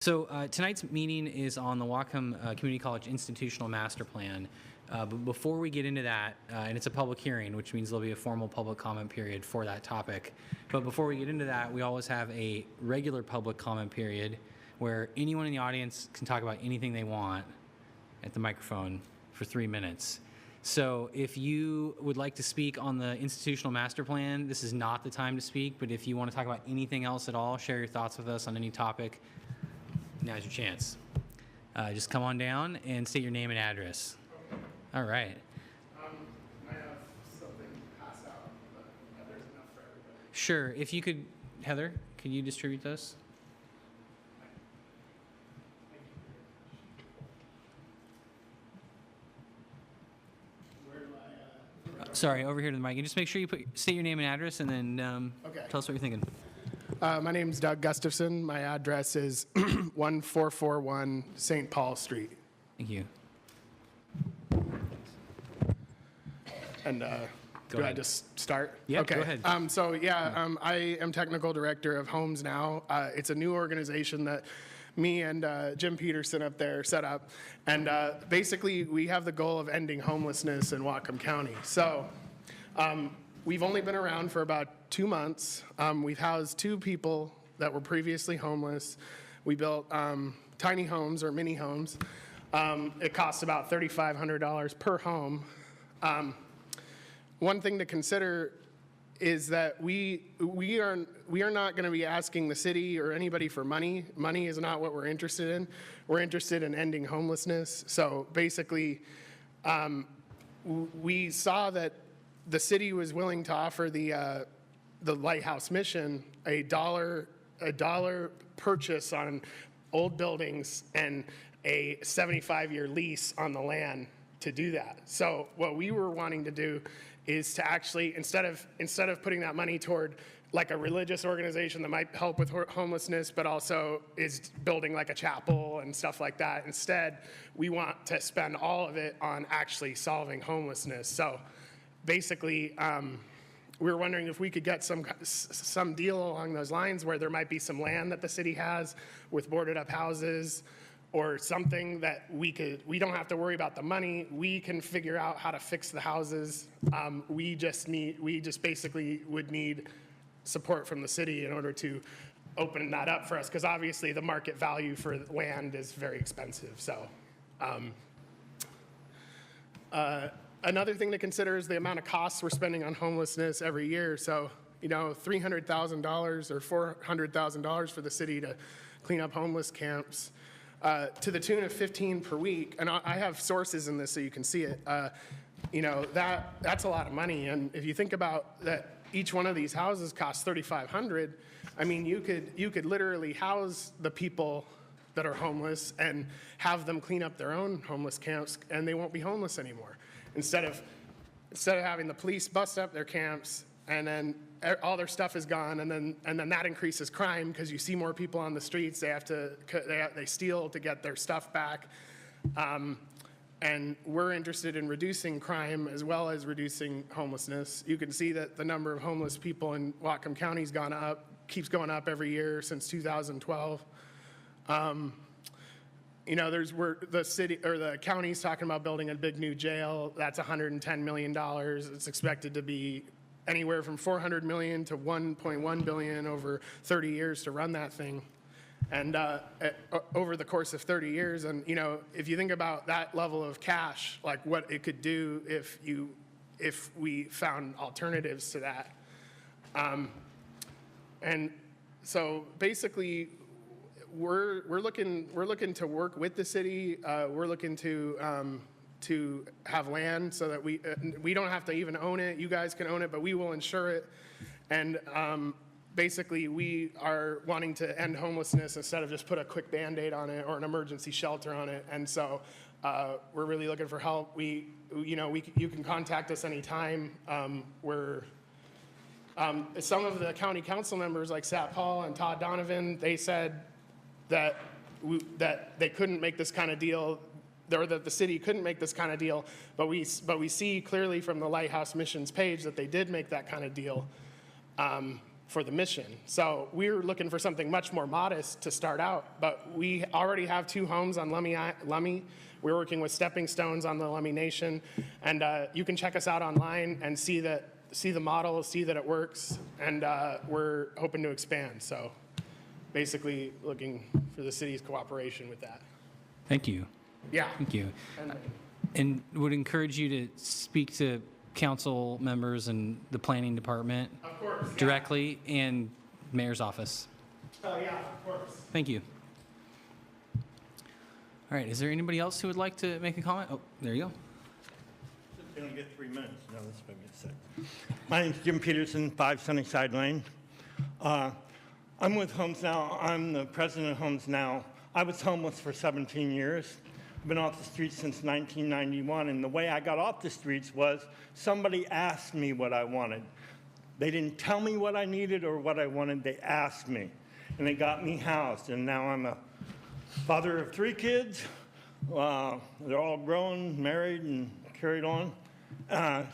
So tonight's meeting is on the Whatcom Community College Institutional Master Plan. But before we get into that, and it's a public hearing, which means there'll be a formal public comment period for that topic. But before we get into that, we always have a regular public comment period where anyone in the audience can talk about anything they want at the microphone for 3 minutes. So if you would like to speak on the institutional master plan, this is not the time to speak, but if you want to talk about anything else at all, share your thoughts with us on any topic, now's your chance. Just come on down and state your name and address. Okay. All right. I have something to pass out, but there's enough for everybody. Sure. If you could, Heather, could you distribute those? Sorry, over here to the mic. And just make sure you state your name and address, and then Okay. tell us what you're thinking. My name's Doug Gustafson. My address is 1441 St. Paul Street. Thank you. And do I just start? Yeah, okay. go ahead. I am technical director of HomesNOW. It's a new organization that me and Jim Peterson up there set up. And basically, we have the goal of ending homelessness in Whatcom County. So we've only been around for about 2 months. We've housed 2 people that were previously homeless. We built tiny homes or mini homes. It costs about $3,500 per home. One thing to consider is that we are not going to be asking the city or anybody for money. Money is not what we're interested in. We're interested in ending homelessness. So basically, we saw that the city was willing to offer the Lighthouse Mission a dollar purchase on old buildings and a 75-year lease on the land to do that. So what we were wanting to do is to actually, instead of putting that money toward like a religious organization that might help with homelessness, but also is building like a chapel and stuff like that, instead, we want to spend all of it on actually solving homelessness. So basically, we were wondering if we could get some deal along those lines where there might be some land that the city has with boarded up houses, or something that we don't have to worry about the money. We can figure out how to fix the houses. We just basically would need support from the city in order to open that up for us, because obviously the market value for land is very expensive. So another thing to consider is the amount of costs we're spending on homelessness every year. So, $300,000 or $400,000 for the city to clean up homeless camps, to the tune of 15 per week. And I have sources in this so you can see it. That's a lot of money. And if you think about that, each one of these houses costs $3,500. I mean, you could literally house the people that are homeless and have them clean up their own homeless camps, and they won't be homeless anymore. Instead of having the police bust up their camps and then all their stuff is gone, and then that increases crime because you see more people on the streets. They steal to get their stuff back, and we're interested in reducing crime as well as reducing homelessness. You can see that the number of homeless people in Whatcom County keeps going up every year since 2012. The city or the county's talking about building a big new jail. That's $110 million. It's expected to be anywhere from $400 million to $1.1 billion over 30 years to run that thing. And over the course of 30 years, and if you think about that level of cash, like what it could do if we found alternatives to that. And so basically, we're looking to work with the city. We're looking to have land so that we don't have to even own it. You guys can own it, but we will insure it. And basically, we are wanting to end homelessness instead of just put a quick Band-Aid on it or an emergency shelter on it. And so we're really looking for help. You can contact us anytime. Some of the county council members, like Sat Paul and Todd Donovan, they said that they couldn't make this kind of deal, or that the city couldn't make this kind of deal, but we see clearly from the Lighthouse Missions page that they did make that kind of deal for the mission. So we're looking for something much more modest to start out, but we already have 2 homes on Lummi. We're working with Stepping Stones on the Lummi Nation, and you can check us out online and see the model, see that it works, and we're hoping to expand. So basically looking for the city's cooperation with that. Thank you. Yeah. Thank you. And would encourage you to speak to council members and the planning department Of course. directly and mayor's office. Oh, yeah, of course. Thank you. All right, is there anybody else who would like to make a comment? Oh, there you go. They only get 3 minutes. No, this might be a sec. My name's Jim Peterson, 5 Sunnyside Lane. I'm with HomesNOW. I'm the president of HomesNOW. I was homeless for 17 years. I've been off the streets since 1991, and the way I got off the streets was somebody asked me what I wanted. They didn't tell me what I needed or what I wanted. They asked me, and they got me housed, and now I'm a father of 3 kids. They're all grown, married, and carried on.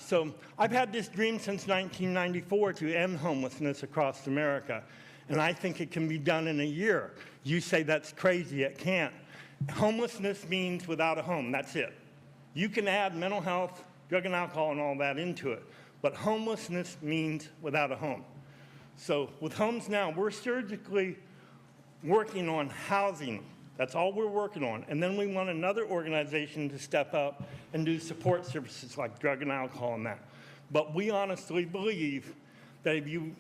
So I've had this dream since 1994 to end homelessness across America, and I think it can be done in a year. You say that's crazy. It can't. Homelessness means without a home. That's it. You can add mental health, drug and alcohol, and all that into it, but homelessness means without a home. So with HomesNOW, we're surgically working on housing. That's all we're working on. And then we want another organization to step up and do support services like drug and alcohol and that. But we honestly believe that if you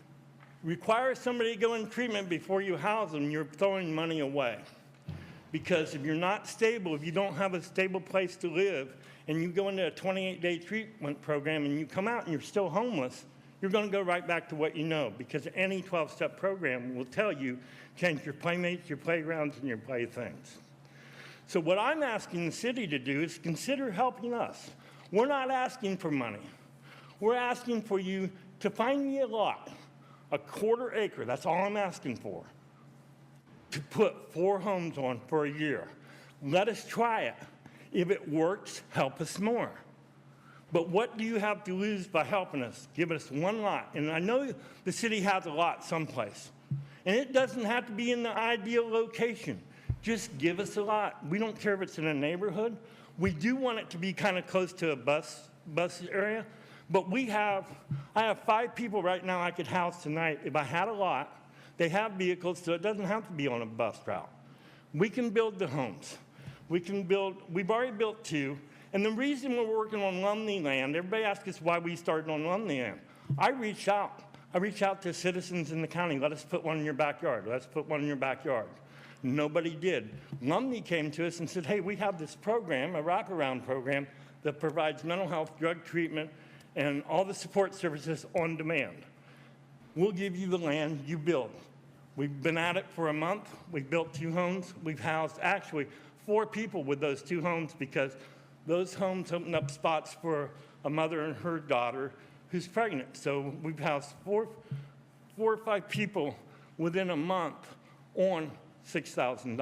require somebody to go in treatment before you house them, you're throwing money away. Because if you're not stable, if you don't have a stable place to live, and you go into a 28-day treatment program and you come out and you're still homeless, you're going to go right back to what you know, because any 12-step program will tell you change your playmates, your playgrounds, and your playthings. So what I'm asking the city to do is consider helping us. We're not asking for money. We're asking for you to find me a lot, a 1/4 acre, that's all I'm asking for, to put 4 homes on for a year. Let us try it. If it works, help us more. But what do you have to lose by helping us? Give us 1 lot. And I know the city has a lot someplace. And it doesn't have to be in the ideal location. Just give us a lot. We don't care if it's in a neighborhood. We do want it to be kind of close to a bus area. But I have 5 people right now I could house tonight if I had a lot. They have vehicles, so it doesn't have to be on a bus route. We can build the homes. We've already built 2. And the reason we're working on Lummi land, everybody asks us why we started on Lummi land. I reached out to citizens in the county, let us put one in your backyard, let's put one in your backyard. Nobody did. Lummi came to us and said, hey, we have this program, a wraparound program, that provides mental health, drug treatment, and all the support services on demand. We'll give you the land, you build. We've been at it for a month. We've built 2 homes. We've housed actually 4 people with those 2 homes because those homes opened up spots for a mother and her daughter who's pregnant. So we've housed 4 or 5 people within a month on $6,000.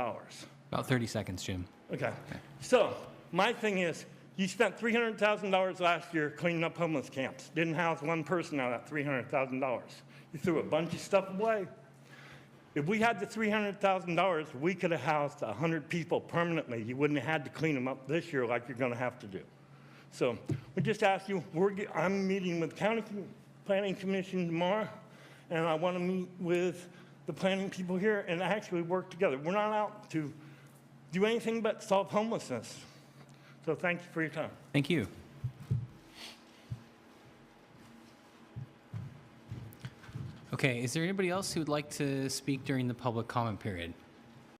About 30 seconds, Jim. Okay. So my thing is, you spent $300,000 last year cleaning up homeless camps. Didn't house 1 person out of that $300,000. You threw a bunch of stuff away. If we had the $300,000, we could have housed 100 people permanently. You wouldn't have had to clean them up this year like you're going to have to do. So we just ask you, I'm meeting with the County Planning Commission tomorrow, and I want to meet with the planning people here and actually work together. We're not out to do anything but solve homelessness. So thank you for your time. Thank you. Okay, is there anybody else who would like to speak during the public comment period?